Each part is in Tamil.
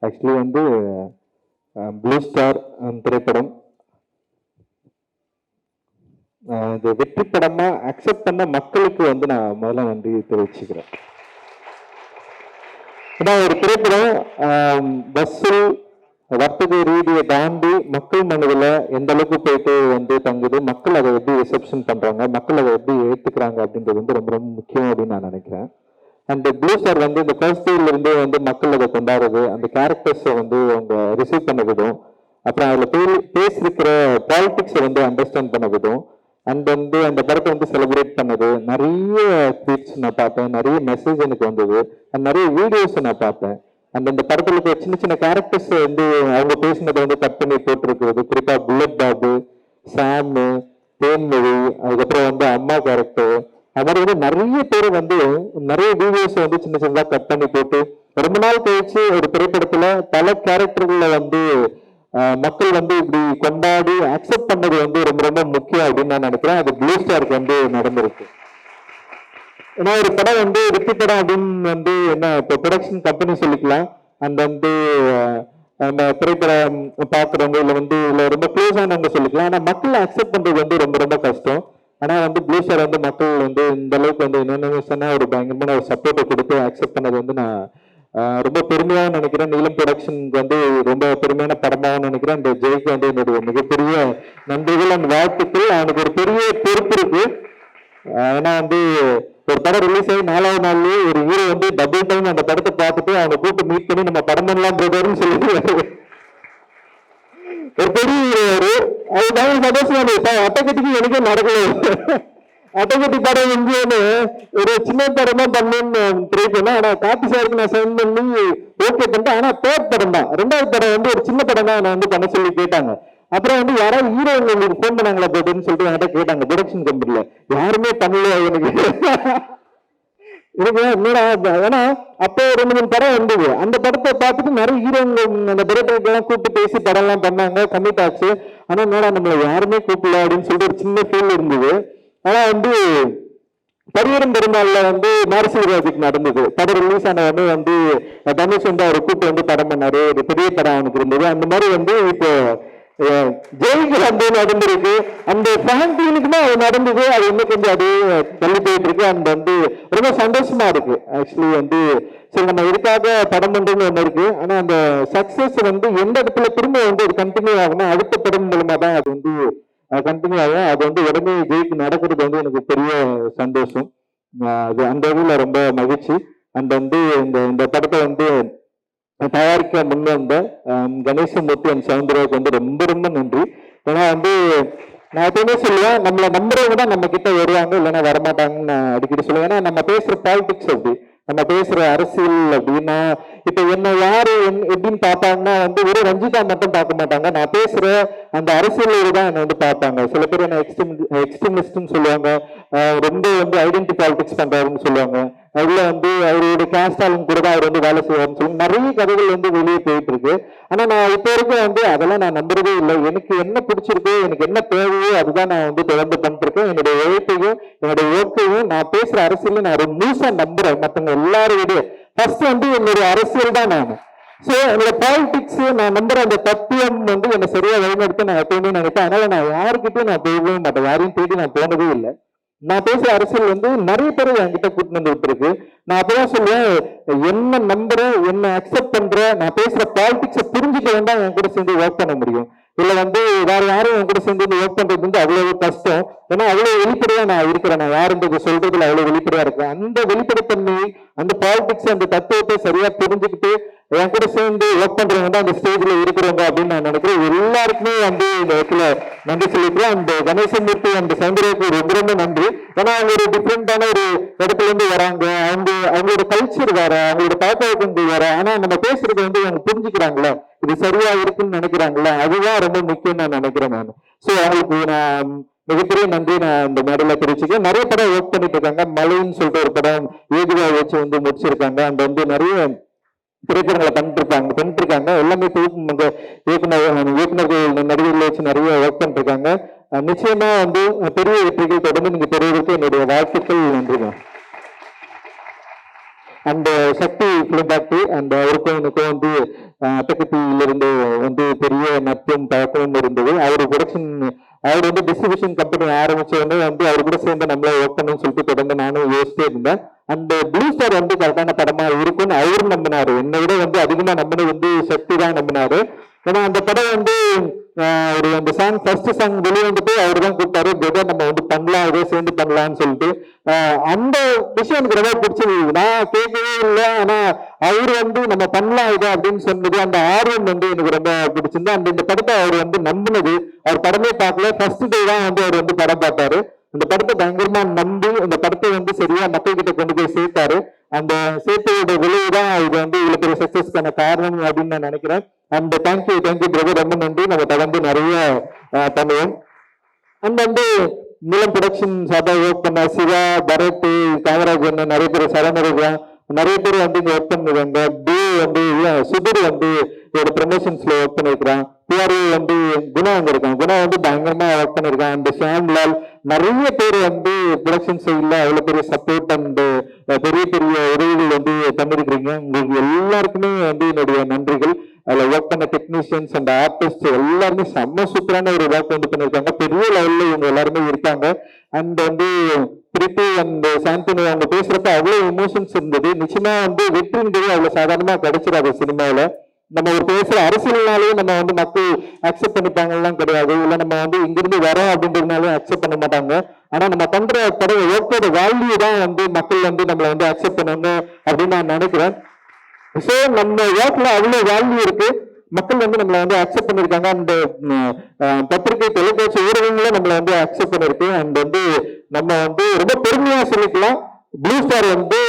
ஆக்சுவலி வந்து ப்ளூ ஸ்டார் திரைப்படம் இது வெற்றி படமா அக்செப்ட் பண்ண மக்களுக்கு வந்து நான் முதல்ல நன்றி தெரிவிச்சுக்கிறேன். ஏன்னா ஒரு திரைப்படம் பஸ்ஸில் வர்த்தக ரீதியை தாண்டி மக்கள் மனதில் எந்த அளவுக்கு போயிட்டு வந்து தங்குது, மக்கள் அதை எப்படி ரிசப்ஷன் பண்றாங்க, மக்கள் அதை எப்படி ஏற்றுக்கிறாங்க அப்படின்றது வந்து ரொம்ப ரொம்ப முக்கியம் அப்படின்னு நான் நினைக்கிறேன். அண்ட் ப்ளூ ஸ்டார் வந்து இந்த ஃபர்ஸ்ட் டேல இருந்தே வந்து மக்கள் அதை கொண்டாடுறது, அந்த கேரக்டர்ஸை வந்து அவங்க ரிசீவ் பண்ண விடும், அப்புறம் அதில் பேசிருக்கிற பாலிடிக்ஸை வந்து அண்டர்ஸ்டாண்ட் பண்ண விடும், அண்ட் வந்து அந்த படத்தை வந்து செலிப்ரேட் பண்ணது, நிறைய ட்வீட்ஸ் நான் பார்த்தேன், நிறைய மெசேஜ் எனக்கு வந்தது, அண்ட் நிறைய வீடியோஸ் நான் பார்த்தேன். அண்ட் அந்த படத்தில் இருக்கிற சின்ன சின்ன கேரக்டர்ஸ் வந்து அவங்க பேசினதை வந்து கட் பண்ணி போட்டிருக்கிறது, குறிப்பாக புல்லட் பாபு, சாமு, தேன்மொழி, அதுக்கப்புறம் வந்து அம்மா கேரக்டர், அது மாதிரி வந்து நிறைய பேர் வந்து நிறைய வீடியோஸ் வந்து சின்ன சின்னதாக கட் பண்ணி போட்டு ரொம்ப நாள் கழிச்சு ஒரு திரைப்படத்துல பல கேரக்டர்களை வந்து மக்கள் வந்து இப்படி கொண்டாடி அக்செப்ட் பண்ணது வந்து ரொம்ப ரொம்ப முக்கியம் அப்படின்னு நான் நினைக்கிறேன். அது ப்ளூ ஸ்டாருக்கு வந்து நடந்திருக்கு. ஏன்னா ஒரு படம் வந்து வெற்றி படம் அப்படின்னு வந்து என்ன இப்போ ப்ரொடக்ஷன் கம்பெனி சொல்லிக்கலாம், அந்த வந்து அந்த திரைப்படம் பார்க்குறவங்க இல்லை வந்து இல்லை ரொம்ப க்ளோஸ் ஆனவங்க சொல்லிக்கலாம். ஆனால் மக்கள் அக்செப்ட் பண்ணுறது வந்து ரொம்ப ரொம்ப கஷ்டம். ஆனால் வந்து ப்ளூ ஸ்டார் வந்து மக்கள் வந்து இந்த அளவுக்கு வந்து என்னென்ன ஒரு பயங்கரமான ஒரு சப்போர்ட்டை கொடுத்து அக்செப்ட் பண்ணது வந்து நான் ரொம்ப பெருமையாக நினைக்கிறேன். நீலம் ப்ரொடக்ஷனுக்கு வந்து ரொம்ப பெருமையான படமாக நினைக்கிறேன். அந்த ஜெய்க்கு வந்து என்னுடைய மிகப்பெரிய நன்றிகள் அண்ட் வாழ்த்துக்கள். அவனுக்கு ஒரு பெரிய பொறுப்பு இருக்கு. ஏன்னா வந்து ஒரு படம் ரிலீஸ் ஆகி 4வது நாள்லயே ஒரு ஹீரோ வந்து டபுள் டைம் அந்த படத்தை பார்த்துட்டு அவனை கூப்பிட்டு மீட் பண்ணி நம்ம படம் பண்ணலாம் போடுவாருன்னு சொல்லிட்டு ஒரு பெரிய ஹீரோ. அது நான் சந்தோஷமா அட்டைக்கட்டிக்கு எனக்கே நடக்கல. அட்டைக்கட்டி படம் வந்து ஒரு சின்ன படம் தான் பண்ணணும்னு ட்ரை பண்ணேன். ஆனா காப்பி சாருக்கு நான் சைன் பண்ணி ஓகே பண்ணிட்டேன். ஆனா தேர்ட் படம் தான், 2வது படம் வந்து ஒரு சின்ன படம் தான் நான் வந்து பண்ண சொல்லி கேட்டாங்க. அப்புறம் வந்து யாராவது ஹீரோ உங்களுக்கு ஃபோன் பண்ணாங்களா போட்டுன்னு சொல்லிட்டு என்கிட்ட கேட்டாங்க. ப்ரொடக்ஷன் கம்பெனில யாருமே பண்ணல எனக்கு. என்னடா ஏன்னா அப்போ 2-3 படம் வந்தது. அந்த படத்தை பார்த்துட்டு நிறைய ஹீரோங்க அந்த டைரக்டர்லாம் கூப்பிட்டு பேசி படம்லாம் பண்ணாங்க, கமிட் ஆச்சு. ஆனா என்னடா நம்மளை யாருமே கூப்பிடல அப்படின்னு சொல்லிட்டு ஒரு சின்ன ஃபீல் இருந்தது. ஆனா வந்து பரியரும் பெருமாள்ல வந்து மாரிசல் ராஜுக்கு நடந்தது. படம் ரிலீஸ் ஆன உடனே வந்து தனுஷ் வந்து அவரை கூப்பிட்டு வந்து படம் பண்ணாரு. ஒரு பெரிய படம் அவனுக்கு இருந்தது. அந்த மாதிரி வந்து இப்போ ஜெயிக்கு வந்து நடந்திருக்கு. அந்த ஃபேன்டீனுக்குமே அது நடந்தது. அது இன்னும் கொஞ்சம் அது தள்ளி போயிட்டு இருக்கு. அந்த வந்து ரொம்ப சந்தோஷமா இருக்கு. ஆக்சுவலி வந்து சரி நம்ம இதுக்காக படம் பண்றதுன்னு ஒண்ணு இருக்கு. ஆனா அந்த சக்சஸ் வந்து எந்த இடத்துல திரும்ப வந்து ஒரு கண்டினியூ ஆகணும், அடுத்த படம் மூலமா தான் அது வந்து கண்டினியூ ஆகும். அது வந்து உடனே ஜெயிக்கு நடக்கிறது வந்து எனக்கு பெரிய சந்தோஷம். அது அந்த இதுல ரொம்ப மகிழ்ச்சி. அந்த வந்து இந்த படத்தை வந்து தயாரிக்க முன் வந்த கணேசமூர்த்தி அண்ட் சவுந்தரவுக்கு வந்து ரொம்ப ரொம்ப நன்றி. ஏன்னா வந்து நான் எப்பவுமே சொல்லுவேன், நம்மளை நம்புறவங்க தான் நம்ம கிட்ட வருவாங்க, இல்லைன்னா வரமாட்டாங்கன்னு நான் அடிக்கடி சொல்லுவேன். ஏன்னா நம்ம பேசுற பாலிடிக்ஸ் அப்படி, நம்ம பேசுற அரசியல் அப்படின்னா இப்ப என்ன யாரு எப்படின்னு பார்ப்பாங்கன்னா வந்து ஒரு ரஞ்சிதா மட்டும் பார்க்க மாட்டாங்க. நான் பேசுற அந்த அரசியல் தான் என்னை வந்து பார்ப்பாங்க. சில பேர் என்ன எக்ஸ்ட்ரீமிஸ்ட்னு சொல்லுவாங்க, ரொம்ப வந்து ஐடென்டி பாலிடிக்ஸ் பண்றாருன்னு சொல்லுவாங்க. அதுல வந்து அவருடைய கேஸ்டாலும் கூட தான் அவர் வந்து வேலை செய்வார்னு சொல்லுவாங்க. நிறைய கதைகள் வந்து வெளியே போயிட்டு இருக்கு. ஆனா நான் இப்போ வரைக்கும் வந்து அதெல்லாம் நான் நம்புறதே இல்லை. எனக்கு என்ன பிடிச்சிருக்கோ, எனக்கு என்ன தேவையோ அதுதான் நான் வந்து தொடர்ந்து பண்ணிட்டு இருக்கேன். என்னுடைய உழைப்பையும் என்னுடைய ஒர்க்கையும் நான் பேசுற அரசியலையும் நான் ஒரு முழுசா நம்புறேன். மற்றவங்க எல்லாரும் விட ஃபர்ஸ்ட் வந்து என்னுடைய அரசியல் தான் நான். ஸோ என்னோட பாலிடிக்ஸ் நான் நம்புற அந்த தத்துவம் வந்து என்னை சரியா வழிநடத்த நான் எப்பவுமே நினைப்பேன். அதனால நான் யாருக்கிட்டையும் நான் போகவே மாட்டேன், யாரையும் தேடி நான் போனதே இல்லை. நான் பேசுற அரசியல் வந்து நிறைய பேர் என்கிட்ட கூட்டிட்டு வந்து விட்டுருக்கு. நான் அப்பதான் சொல்லுவேன், என்ன நம்புறேன், என்ன அக்செப்ட் பண்றேன், நான் பேசுற பாலிடிக்ஸை புரிஞ்சுக்க வேண்டாம் என் கூட சேர்ந்து ஒர்க் பண்ண முடியும். இல்ல வந்து வேற யாரும் என் கூட சேர்ந்து ஒர்க் பண்றது வந்து அவ்வளவு கஷ்டம். ஏன்னா அவ்வளவு வெளிப்படையா நான் இருக்கிறேன். நான் யாருன்றது சொல்றதுல அவ்வளவு வெளிப்படையா இருக்கேன். அந்த வெளிப்படைத்தன்மை, அந்த பாலிடிக்ஸ், அந்த தத்துவத்தை சரியா புரிஞ்சுக்கிட்டு என் கூட சேர்ந்து ஒர்க் பண்றவங்க தான் அந்த ஸ்டேஜ்ல இருக்கிறவங்க அப்படின்னு நான் நினைக்கிறேன். எல்லாருக்குமே வந்து இந்த இடத்துல நன்றி சொல்லிக்கிறேன். அந்த கணேசமூர்த்தி அந்த சந்திரவுக்கு ரொம்ப ரொம்ப நன்றி. ஏன்னா அவங்க ஒரு டிஃப்ரெண்டான ஒரு இடத்துல இருந்து வராங்க. அவங்களோட கல்ச்சர் வேற, அவங்களோட பழக்கவழக்கங்கள் வேற. ஆனா நம்ம பேசுறது வந்து அவங்க புரிஞ்சுக்கிறாங்களே, இது சரியா இருக்குன்னு நினைக்கிறாங்களே, அதுதான் ரொம்ப முக்கியம் நான் நினைக்கிறேன் நான். ஸோ அவங்களுக்கு நான் மிகப்பெரிய நன்றி நான் இந்த மேடையில தெரிவிச்சுக்கேன். நிறைய படம் ஒர்க் பண்ணிட்டு இருக்காங்க. மலைன்னு சொல்லிட்டு ஒரு படம் ஏதுவா வச்சு வந்து முடிச்சிருக்காங்க. அந்த வந்து நிறைய திரைப்படங்களை பண்ணிட்டு இருக்காங்க. எல்லாமே இயக்குநர்கள் நடிகர்களை வச்சு நிறைய ஒர்க் பண்ணிட்டு இருக்காங்க. நிச்சயமா வந்து பெரிய வெற்றிகள் தொடர்ந்து நீங்க பெறுவதற்கு என்னுடைய வாழ்த்துக்கள். நன்றிங்க. அந்த சக்தி பிலிம் ஃபேக்டரி அந்த அவருக்கும் எனக்கும் வந்து வந்து அட்டக்கத்தியிலிருந்து வந்து பெரிய நட்பும் பழக்கமும் இருந்தது. அவர் வந்து டிஸ்ட்ரிபியூஷன் கம்பெனி ஆரம்பிச்ச உடனே வந்து அவர் கூட சேர்ந்து நம்மள ஒர்க் பண்ணணும்னு சொல்லிட்டு தொடர்ந்து நானும் யோசிச்சே இருந்தேன். அந்த ப்ளூ ஸ்டார் வந்து கரெக்டான படமா இருக்கும்னு அவரும் நம்பினாரு. என்னை விட வந்து அதிகமா நம்பினது வந்து சக்தி தான் நம்பினாரு. ஏன்னா அந்த படம் வந்து ஒரு அந்த சாங் ஃபர்ஸ்ட் சாங் வெளியே வந்துட்டு அவர் தான் கூப்பிட்டாரு, பிரதர் நம்ம வந்து பண்ணலாம், இதே சேர்ந்து பண்ணலாம்னு சொல்லிட்டு. அந்த விஷயம் எனக்கு ரொம்ப பிடிச்சது. நான் கேட்கவே இல்லை, ஆனா அவர் வந்து நம்ம பண்ணலாம் இதை அப்படின்னு சொன்னது, அந்த ஆர்வம் வந்து எனக்கு ரொம்ப பிடிச்சிருந்து. அந்த இந்த படத்தை அவர் வந்து நம்பினது, அவர் படமே பார்க்கல, ஃபர்ஸ்ட் டே தான் வந்து அவர் வந்து படம் பார்த்தாரு. இந்த படத்தை பயங்கரமா நம்பி இந்த படத்தை வந்து சரியா மக்கள் கிட்ட கொண்டு போய் சேர்த்தாரு. அந்த சேர்த்தையோட விளைவு தான் இது வந்து இவ்வளவு பெரிய சக்சஸ்க்கான காரணம் அப்படின்னு நான் நினைக்கிறேன். அந்த தேங்க்யூ பிரதர், ரொம்ப நன்றி. நம்ம தொடர்ந்து நிறைய பண்ணுவோம். அண்ட் வந்து நீலம் ப்ரொடக்ஷன் சார்பாக ஒர்க் பண்ண சிவா, பரத், காமராஜன், நிறைய பேர் சரணருக்கான், நிறைய பேர் வந்து இங்க ஒர்க் பண்ணிருக்காங்க. பி வந்து சுதர் வந்து ஒரு ப்ரமோஷன்ஸ்ல ஒர்க் பண்ணிருக்கான். பிஆர்ஓ வந்து குணா அங்க இருக்கான். குணா வந்து பயங்கரமா ஒர்க் பண்ணிருக்கான். அந்த ஷாம்லால், நிறைய பேர் வந்து ப்ரொடக்ஷன் சைட்ல அவ்வளவு பெரிய சப்போர்ட் அண்ட் பெரிய பெரிய உதவிகள் வந்து பண்ணிருக்கிறீங்க. உங்களுக்கு எல்லாருக்குமே வந்து என்னுடைய நன்றிகள். அதுல ஒர்க் பண்ண டெக்னீஷியன்ஸ் அண்ட் ஆர்டிஸ்ட் எல்லாருமே செம்ம சூப்பரான ஒரு ஒர்க் வந்து பண்ணிருக்காங்க. பெரிய லெவல்ல இவங்க எல்லாருமே இருக்காங்க. அண்ட் வந்து பிரித்தி அண்ட் சாந்தனு அவங்க பேசுறப்ப அவ்வளவு எமோஷன்ஸ் இருந்தது. நிச்சயமா வந்து வெற்றின்றது அவ்வளவு சாதாரணமா கிடைச்சிடாது சினிமாவில. நம்ம ஒரு பேசுற அரசியல்னாலே நம்ம வந்து மக்கள் அக்செப்ட் பண்ணிப்பாங்கலாம் கிடையாது. இல்ல நம்ம வந்து இங்கிருந்து வரோம் அப்படின்றதுனாலே அக்செப்ட் பண்ண மாட்டாங்க. ஆனா நம்ம பண்ற படம் ஒர்க்கோட வேல்யூ தான் வந்து மக்கள் வந்து நம்மளை வந்து அக்செப்ட் பண்ணாங்க அப்படின்னு நான் நினைக்கிறேன். ஸோ நம்ம ஒர்க்ல அவ்வளவு வேல்யூ இருக்கு. மக்கள் வந்து நம்மளை வந்து அக்செப்ட் பண்ணிருக்காங்க. அந்த பத்திரிகை தொலைக்காட்சி ஊடகங்களும் நம்மளை வந்து அக்செப்ட் பண்ணிருக்கு. அண்ட் வந்து நம்ம வந்து ரொம்ப பெருமையா சொல்லிக்கலாம், ப்ளூ ஸ்டார் வந்து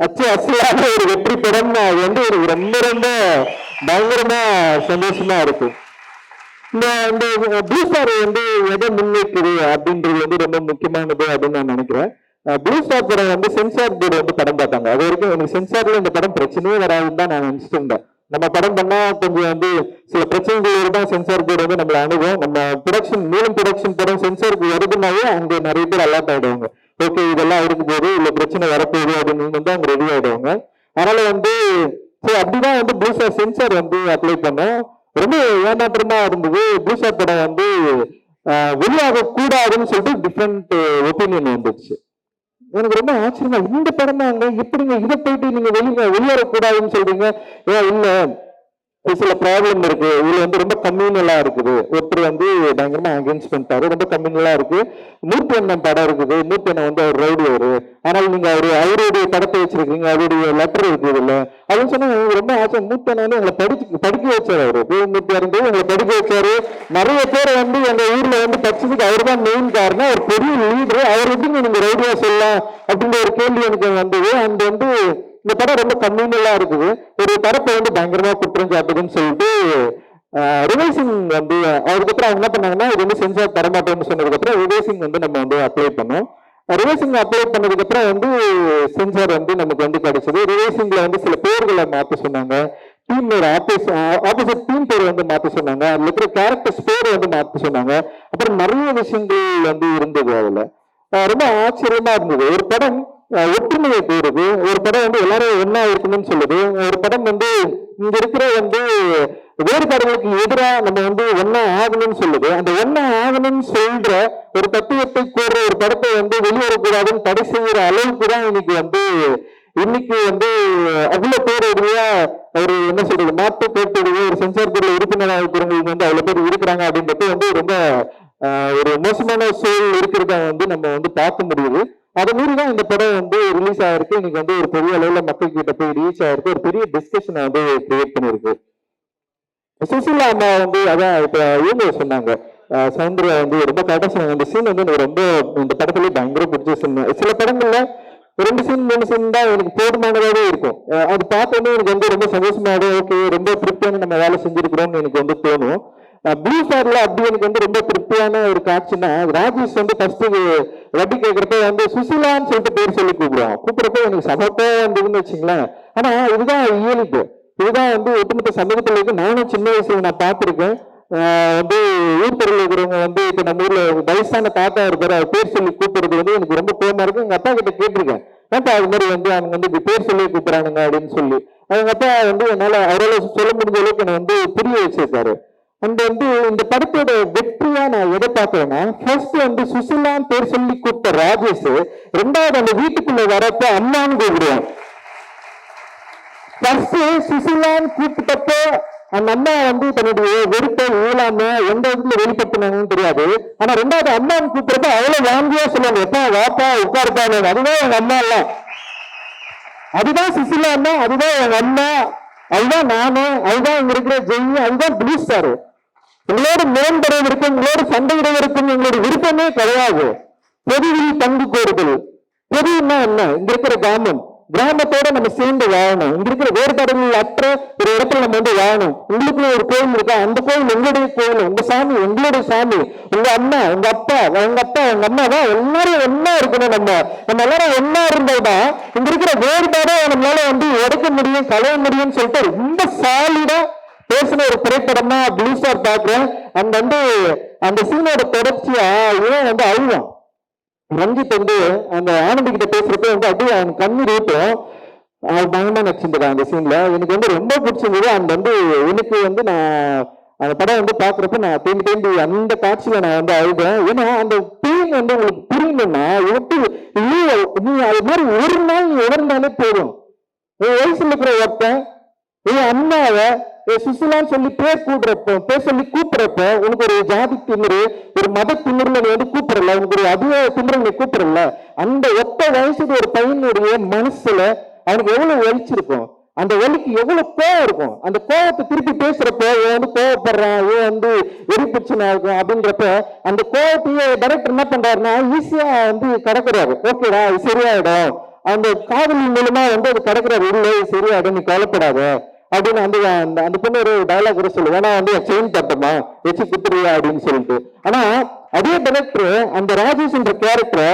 அசலான ஒரு வெற்றி படம். அது வந்து ஒரு ரொம்ப ரொம்ப பயங்கரமா சந்தோஷமா இருக்கு. இந்த ப்ளூ ஸ்டார் வந்து எதை முன்வைக்குது அப்படின்றது வந்து ரொம்ப முக்கியமானது அப்படின்னு நான் நினைக்கிறேன். ப்ளூ ஸ்டார் படம் வந்து சென்சார் போர்டு வந்து படம் பார்த்தாங்க. அது வரைக்கும் எனக்கு சென்சார்ல இந்த படம் பிரச்சனையே வராதுன்னு தான் நான் நினைச்சிட்டு இருந்தேன். நம்ம படம் பண்ணா கொஞ்சம் வந்து சில பிரச்சனைகளோடு தான் சென்சார் போர்டு வந்து நம்மள அணுகும். நம்ம நீலம் ப்ரொடக்ஷன் படம் சென்சாருக்கு வருதுனாவே அங்க நிறைய பேர் அலர்ட் ஆயிடுவாங்க. ஓகே இதெல்லாம் இருக்கும் போது இல்ல பிரச்சனை வரப்போகுது அப்படின்னு வந்து அவங்க ரெடி ஆயிடுவாங்க. அதனால வந்து அப்படிதான் வந்து ப்ளூ ஸ்டார் சென்சார் வந்து அப்ளை பண்ணோம். ரொம்ப ஏமாற்றமா இருந்தது. ப்ளூ ஸ்டார் படம் வந்து வெளியாக கூடாதுன்னு சொல்லிட்டு டிஃப்ரெண்ட் ஒப்பீனியன் வந்துச்சு. எனக்கு ரொம்ப ஆச்சரியமா, இந்த படமாங்க எப்படிங்க இதை போயிட்டு நீங்க வெளியேறக்கூடாதுன்னு சொல்றீங்க? ஏன் இல்ல சில ப்ராப்ளம் இருக்கு, இதுல வந்து ரொம்ப கம்யூனலா இருக்குது. ஒருத்தர் வந்து பயங்கரமா அகேன்ஸ்ட் பண்ணிட்டாரு, ரொம்ப கம்யூனலா இருக்கு. மூர்த்தி அண்ணன் படம் இருக்குது, மூர்த்தி அண்ணன் வந்து அவர் ரவுடி அவரு, ஆனால் நீங்க அவருடைய படத்தை வச்சிருக்கீங்க, அவருடைய லெட்டர் இருக்குது இல்ல அப்படின்னு சொன்னா ரொம்ப ஆசை. மூர்த்தி அண்ணன் வந்து எங்களை படிக்க வச்சாரு. அவரு மூர்த்தி இருந்து எங்களை படிக்க வச்சாரு. நிறைய பேர் வந்து எங்க ஊர்ல வந்து படிச்சதுக்கு அவர் தான் மெயின் காரணம். ஒரு பெரிய லீடர். அவர் எப்படி நீங்க ரவுடியா சொல்லலாம் அப்படின்ற ஒரு கேள்வி எனக்கு வந்தது. அந்த வந்து இந்த படம் ரொம்ப கம்யூனலா இருக்குது. ஒரு படத்தை வந்து பயங்கரமா குற்றம் சாட்டுதுன்னு சொல்லிட்டு ரிவைசிங் வந்து அதுக்கப்புறம் அவங்க என்ன பண்ணாங்கன்னா இது வந்து சென்சார் தரமாட்டோம்னு சொன்னதுக்கு அப்புறம் ரிவைசிங் வந்து நம்ம வந்து அப்ளை பண்ணோம். ரிவைசிங் அப்ளை பண்ணதுக்கு அப்புறம் வந்து சென்சார் வந்து நமக்கு வந்து கிடைச்சது. ரிவைசிங்ல வந்து சில பேர்களை மாற்ற சொன்னாங்க. டீமோட ஆப்போசிட் டீம் பேர் வந்து மாற்ற சொன்னாங்க. அதுல இருக்கிற கேரக்டர்ஸ் பேர் வந்து மாற்ற சொன்னாங்க. அப்புறம் நிறைய விஷயங்கள் வந்து இருந்தது. அதுல ரொம்ப ஆச்சரியமா இருந்தது. ஒரு படம் ஒற்றுமையை போடுது, ஒரு படம் வந்து எல்லாரும் ஒன்னா இருக்கணும்னு சொல்லுது, ஒரு படம் வந்து இங்க இருக்கிற வந்து வேறுபாடுகளுக்கு எதிராக நம்ம வந்து ஒன்னா ஆகணும்னு சொல்லுது. அந்த ஒன்னா ஆகணும்னு சொல்ற ஒரு தத்துவத்தை கூறுற ஒரு படத்தை வந்து வெளியேறக்கூடாதுன்னு தடை செய்யற அளவுக்கு தான் இன்னைக்கு வந்து அவ்வளவு பேருடைய ஒரு என்ன சொல்றது மாற்று பேருடைய ஒரு சென்சார் போர்டில் உறுப்பினராக இருக்கிறவங்களுக்கு வந்து அவ்வளவு பேர் இருக்கிறாங்க அப்படின்றது வந்து ரொம்ப ஒரு மோசமான சூழல் இருக்கிறத வந்து நம்ம வந்து பார்க்க முடியுது. அதை மீறிதான் இந்த படம் வந்து ரிலீஸ் ஆயிருக்கு. இன்னைக்கு வந்து ஒரு பெரிய அளவுல மக்கள் கிட்ட போய் ரீச் ஆயிருக்கு. ஒரு பெரிய டிஸ்கஷனை வந்து கிரியேட் பண்ணிருக்கு. சுசிலா அம்மா வந்து அதான் இப்ப இவங்க சொன்னாங்க, சௌந்தர்யா வந்து ரொம்ப கரெக்டா சொன்னாங்க. அந்த சீன் வந்து எனக்கு ரொம்ப இந்த படத்துல பயங்கர பிடிச்ச சீன். சில படங்கள்ல 2 சீன் 3 சீன் தான் எனக்கு போதுமானதாவே இருக்கும். அது பார்த்தோன்னே எனக்கு வந்து ரொம்ப சந்தோஷமாவே ஓகே ரொம்ப திருப்தியான நம்ம வேலை செஞ்சிருக்கிறோம்னு எனக்கு வந்து தோணும். ப்ளூ ஸ்டார்ல அப்படி எனக்கு வந்து ரொம்ப திருப்தியான ஒரு காட்சின்னா, ராஜேஷ் வந்து ஃபர்ஸ்ட் வட்டி கேட்கறப்ப வந்து சுசிலான்னு சொல்லிட்டு பேர் சொல்லி கூப்பிடுறப்ப எனக்கு சமப்பா இருந்ததுன்னு வச்சுங்களேன். ஆனா இதுதான் இயல்பு, இதுதான் வந்து ஒட்டுமொத்த சமூகத்துல இருக்கு. நானும் சின்ன வயசுல நான் பார்த்திருக்கேன். வந்து ஊர் தெருவில் இருக்கிறவங்க வந்து இப்ப நம்ம ஊர்ல வயசான தாத்தா இருக்காரு, அவர் பேர் சொல்லி கூப்பிடுறது வந்து எனக்கு ரொம்ப கோபமா இருக்கு. எங்க அப்பா கிட்ட கேட்டிருக்கேன், ஏன்ப்பா அது மாதிரி வந்து அவங்க வந்து இப்படி பேர் சொல்லி கூப்பிடுறானுங்க அப்படின்னு சொல்லி அவங்க அப்பா வந்து என்னால அவரால் சொல்ல முடிஞ்ச அளவுக்கு என்னை வந்து புரிய வச்சிருக்காரு. அந்த வந்து இந்த படத்தோட வெற்றியா நான் எதை பார்க்கிறேன்னா, ஃபர்ஸ்ட் வந்து சுசிலான்னு பேர் சொல்லி கூப்பிட்ட ராஜேஷ், ரெண்டாவது அந்த வீட்டுக்குள்ள வரப்ப அம்மான்னு கூப்பிடுவான். ஃபர்ஸ்ட் சுசிலான்னு கூப்பிட்டப்போ அந்த அம்மா வந்து தன்னுடைய வெறுப்பை ஊழாம எந்த இடத்துல வெளிப்படுத்தினாங்கன்னு தெரியாது. ஆனா ரெண்டாவது அம்மான்னு கூப்பிடுறப்ப அவ்வளவு வாங்கியா சொல்லுவாங்க, எப்பா வாப்பா உட்காருப்பாங்க. அதுதான் எங்க அம்மா எல்லாம், அதுதான் சுசிலா அம்மா, அதுதான் எங்க அம்மா, அதுதான் நானு, அதுதான் இங்க இருக்கிற ஜெய், அதுதான் ப்ளூ ஸ்டார். உங்களோட மேம்படுவதற்கும் உங்களோட சண்டையிடுவதற்கும் எங்களோட விருப்பமே கிடையாது. பொதுவில் பங்கு கோருதல். பொதுன்னா என்ன? இங்க இருக்கிற கிராமத்தோட நம்ம சேர்ந்து வாழணும். இங்க இருக்கிற வேறுபாடுகள் அற்ற ஒரு இடத்துல நம்ம வந்து வாழணும். உங்களுக்குள்ள ஒரு கோயில் இருக்கா, அந்த கோயில் எங்களுடைய கோயில், உங்க சாமி எங்களுடைய சாமி, உங்க அம்மா உங்க அப்பா உங்க அம்மா தான் எல்லாரும் ஒன்னா இருக்கணும். நம்ம எல்லாரும் ஒன்னா இருந்தோம்னா இங்க இருக்கிற வேறுபாடை நம்மளால வந்து உடைக்க முடியும், களைய முடியும்னு சொல்லிட்டு ரொம்ப சாலிடா பேசின ஒரு திரைப்படமா ப்ளூ ஸ்டார் பாக்குறேன். அந்த சீனோட தொடர்ச்சியா இவன் வந்து அழுவான். ரஞ்சித் வந்து அந்த ஆனந்தி கிட்ட பேசுறப்ப வந்து அப்படியே அவன் கண்ணீர் ஊட்டும். பயமா நடிச்சிருந்தா அந்த சீன்ல எனக்கு வந்து ரொம்ப பிடிச்சிருந்தது. எனக்கு வந்து நான் அந்த படம் வந்து பாக்குறப்ப நான் தேம்பி அந்த காட்சியில நான் வந்து அழுதேன். ஏன்னா அந்த பெயின் வந்து உங்களுக்கு புரியணும்னா எனக்கு நீ அது மாதிரி ஒரு நாள் உணர்ந்தாலே போதும். என் வயசுல இருக்கிற ஒருத்தன் என் அம்மாவை சுசிலான்னு சொல்லி பேர் சொல்லி கூப்பிடுறப்ப உனக்கு ஒரு ஜாதி திமிரு, ஒரு மத திமிர்ல நீ வந்து கூப்பிடல, உனக்கு ஒரு அதிக திமிரு நீ கூப்பிடல. அந்த ஒத்த வயசுக்கு ஒரு பையனுடைய மனசுல அவனுக்கு எவ்வளவு வலிச்சிருக்கும், அந்த வலிக்கு எவ்வளவு கோவம் இருக்கும். அந்த கோவத்தை திருப்பி பேசுறப்ப இவன் வந்து கோவப்படுறான், இவன் வந்து எரிப்பிரச்சனை இருக்கும் அப்படின்றப்ப அந்த கோவத்தையே டைரக்டர் என்ன பண்றாருன்னா ஈஸியா வந்து கடக்குறாரு. ஓகேடா இது சரியாயிடும், அந்த காதலி மூலமா வந்து அது கடக்குறாரு, இல்லை சரியாயிடும் நீ கவலைப்படாத அப்படின்னு அந்த பொண்ணு ஒரு டயலாக் கூட சொல்லுவேன், ஏன்னா வந்து செயின் தட்டமா வச்சு குத்துறியா அப்படின்னு சொல்லிட்டு. ஆனா அதே டைரக்டர் அந்த ராஜேஷ் என்ற கேரக்டரை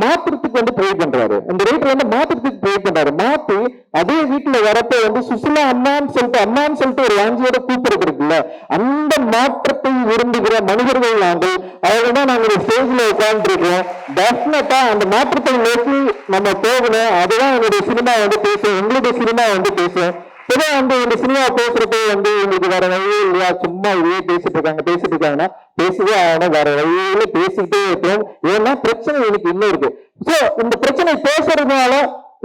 மாத்துறதுக்கு வந்து ட்ரை பண்றாரு. அந்த ரைட்டர் வந்து மாத்துறதுக்கு ட்ரை பண்றாரு. மாத்தி அதே வீட்டுல வரப்ப வந்து சுசிலா அம்மான்னு சொல்லிட்டு ஒரு வாஞ்சியோட கூப்பிடுறது இருக்குல்ல, அந்த மாற்றத்தை விரும்புகிற மனிதர்கள் நாங்கள். அதனாலதான் நாங்க ஒரு ஸ்டேஜ்ல உட்கார்ந்து இருக்கோம். டெஃபினட்டா அந்த மாற்றத்தை நோக்கி நம்ம போகணும். அதுதான் என்னுடைய சினிமா வந்து பேசும், எங்களுடைய சினிமா வந்து பேசும். பொதுவாக வந்து இந்த சினிமா பேசுறப்ப வந்து உங்களுக்கு வேற வழியே இல்லையா, சும்மா இதே பேசிட்டு இருக்காங்கன்னா பேசவே ஆகணும், வேற வழியில பேசிக்கிட்டே இருக்கோம். ஏன்னா பிரச்சனை எனக்கு இன்னும் இருக்கு. சோ இந்த பிரச்சனை பேசுறதுனால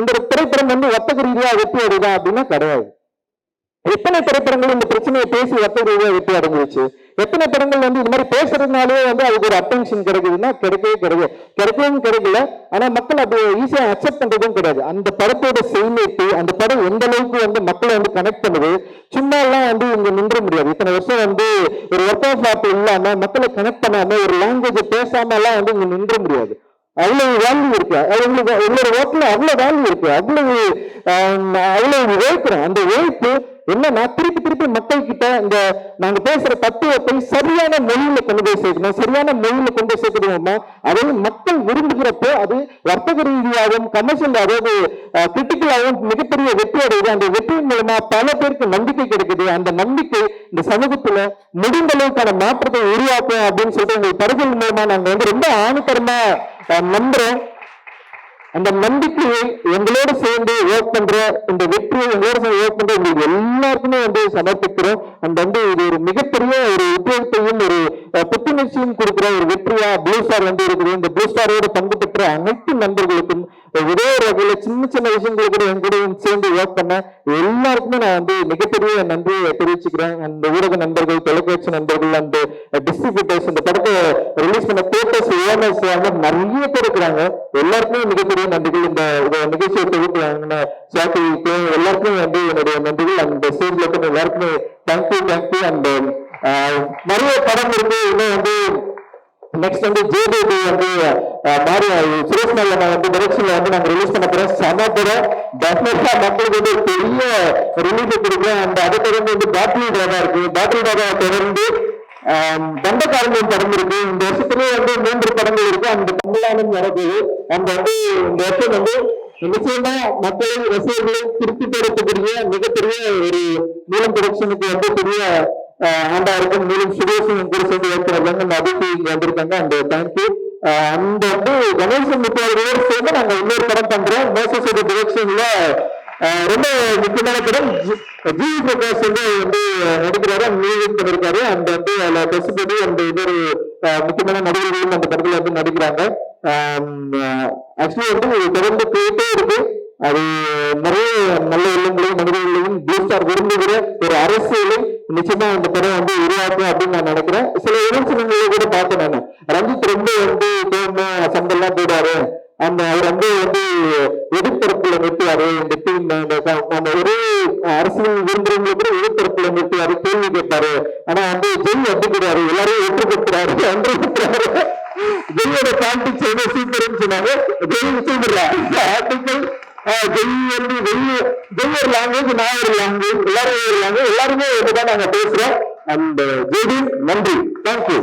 இந்த திரைப்படம் வந்து வர்த்தக ரீதியா வெற்றி அடைதா அப்படின்னா கிடையாது. எத்தனை திரைப்படங்கள் இந்த பிரச்சனையை பேசி வர்த்தக ரீதியா வெற்றி அடைஞ்சிருச்சு. எத்தனை படங்கள் வந்து இந்த மாதிரி பேசுறதுனாலே வந்து அதுக்கு ஒரு அட்டென்ஷன் கிடைக்குதுன்னா கிடைக்கவும் கிடைக்கல. ஆனா மக்கள் அப்படி ஈஸியா அக்செப்ட் பண்றதும் கிடையாது. அந்த படத்தோட செய்மேட்டு அந்த படம் எந்த அளவுக்கு வந்து மக்களை வந்து கனெக்ட் பண்ணுது, சும்மா எல்லாம் வந்து இங்க நின்ற முடியாது. இத்தனை வருஷம் வந்து ஒரு ஒர்க் ஆஃப் ஆர்ட் இல்லாம மக்களை கனெக்ட் பண்ணாம ஒரு லாங்குவேஜ் பேசாம எல்லாம் வந்து இங்க நின்ற முடியாது. அவ்வளவு வேல்யூ இருக்கு, எங்களோட ஓட்டுல அவ்வளவு வேல்யூ இருக்கு, அவ்வளவு உழைக்கிறோம். அந்த உழைப்பு என்னன்னா திருப்பி மக்கள் கிட்ட இந்த நாங்க பேசுற தத்துவத்தை சரியான மொழியில கொண்டு போய் சேர்க்கணும். சரியான மொழியில கொண்டு போய் சேர்க்கணுமா, அதாவது மக்கள் விரும்புகிறப்போ அது வர்த்தக ரீதியாகவும் கமர்ஷியல், அதாவது கிரிட்டிக்கலாகவும் மிகப்பெரிய வெற்றி அடையுது. அந்த வெற்றியின் மூலமா பல பேருக்கு நம்பிக்கை கிடைக்குது. அந்த நம்பிக்கை இந்த சமூகத்துல முடிந்த அளவுக்கான மாற்றத்தை உருவாக்கும் அப்படின்னு சொல்லிட்டு உங்க படங்கள் மூலமா நாங்க வந்து ரொம்ப ஆணித்தரமா நம்புறோம். அந்த நம்பிக்கையை எங்களோடு சேர்ந்து ஒர்க் பண்ற, இந்த வெற்றியை எங்களோட சேர்ந்து ஒர்க் பண்ற உங்களுக்கு எல்லாருக்குமே வந்து சமர்ப்பிக்கிறோம். இது ஒரு மிகப்பெரிய ஒரு உத்வேகத்தையும் ஒரு புத்துணர்ச்சியும் கொடுக்கிற ஒரு வெற்றியா ப்ளூ ஸ்டார் வந்து இருக்குது. இந்த ப்ளூ ஸ்டாரோட பங்கு பெற்ற அனைத்து நண்பர்களுக்கும் ஒரே வகையில சின்ன விஷயங்கள் கூட என் கூட சேர்ந்து ஒர்க் பண்ண எல்லாருக்குமே நான் வந்து மிகப்பெரிய நன்றியை தெரிவிச்சுக்கிறேன். அந்த ஊடக நண்பர்கள், தொலைக்காட்சி நண்பர்கள், அந்த டிஸ்ட்ரிபியூட்டர்ஸ், இந்த படத்தை ரிலீஸ் பண்ண தேட்டர்ஸ், ஓனர்ஸ் நிறைய பேர் இருக்கிறாங்க. எல்லாருக்குமே மிகப்பெரிய நன்றிகள். இந்த நிகழ்ச்சியை தொகுப்பு எல்லாருக்குமே வந்து என்னுடைய நன்றிகள். அந்த ஸ்டேஜ்ல இருக்கிற எல்லாருக்குமே தேங்க்யூ. அண்ட் நிறைய படம் இருக்கு. இன்னும் வந்து நெக்ஸ்ட் வந்து ஜேபி வந்து சுரேஷ் நல்ல வந்து டைரக்ஷன்ல வந்து நாங்க ரிலீஸ் பண்ண போறோம். சமபுரம் டெஃபினட்டா மக்களுக்கு வந்து பெரிய ரிலீஸ் கொடுக்கும். அந்த அதை தொடர்ந்து வந்து பாட்டில் டாகா இருக்கு. பாட்டில் டாகா தொடர்ந்து தண்டகாரன் படம் இருக்கு. இந்த வருஷத்துலயே வந்து 3 படங்கள் இருக்கு. அந்த தமிழ்நாடு நடக்குது. அந்த வந்து இந்த வருஷம் வந்து நிச்சயமா மக்களின் ரசிகர்களை திருப்திப்படுத்தக்கூடிய மிகப்பெரிய ஒரு நீளம் ப்ரொடக்ஷனுக்கு வந்து பெரிய ஆண்டா இருக்கும். நீளம் சுரேஷன் கூட சேர்ந்து வைக்கிறாங்க. அந்த அதிர்ச்சி வந்திருக்காங்க. அந்த தேங்க்யூ. அந்த வந்து கணேசன் முத்துவாரியோடு சேர்ந்து நாங்க இன்னொரு படம் பண்றோம். மோசஸோட டிரெக்ஷன்ல ரொம்ப முக்கியமான படம். ஜி பிரகாஷ் வந்து நடிக்கிறாரு, மியூசிக் பண்ணிருக்காரு. அந்த வந்து அதுல பசுபதி அந்த இன்னொரு முக்கியமான நடிகர்களும் அந்த படத்துல வந்து நடிக்கிறாங்க. ஆக்சுவலி வந்து தொடர்ந்து போயிட்டே இருக்கு. அது நிறைய நல்ல இல்லங்களையும் மனிதர்களையும் ப்ளூ ஸ்டார் விரும்புகிற ஒரு அரசியலை நிச்சயமா இந்த படம் வந்து உருவாக்கும் அப்படின்னு நான் நினைக்கிறேன். சில விமர்சனங்களை கூட பார்த்தேன் நான். ரஞ்சித் ரொம்ப வந்து கோபம் சண்டெல்லாம் போடுவாரு, அவர் வந்து எதிர்த்தரப்புல நிறுத்துவாரு, இந்த டீம் நம்ம ஒரே அரசியல் விரும்புறவங்களை கூட எதிர்த்தரப்புல நிறுத்துவாரு, கேள்வி கேட்பாரு. ஆனா வந்து ஜெய் வந்துக்கிறாரு, எல்லாரையும் ஒற்றுப்படுத்துறாரு, ஒன்றுபடுத்துறாரு. ஜெயோட பாலிடிக்ஸ் வந்து சூப்பர்னு சொன்னாங்க. ஜெய் சூப்பர் ஜெய் ஒரு லாங்குவேஜ், நான் ஒரு லாங்குவேஜ், எல்லாரும் ஒரு லாங்குவேஜ், எல்லாருமே இதுதான் நாங்க பேசுறோம். அந்த ஜெய் நன்றி, தேங்க்யூ.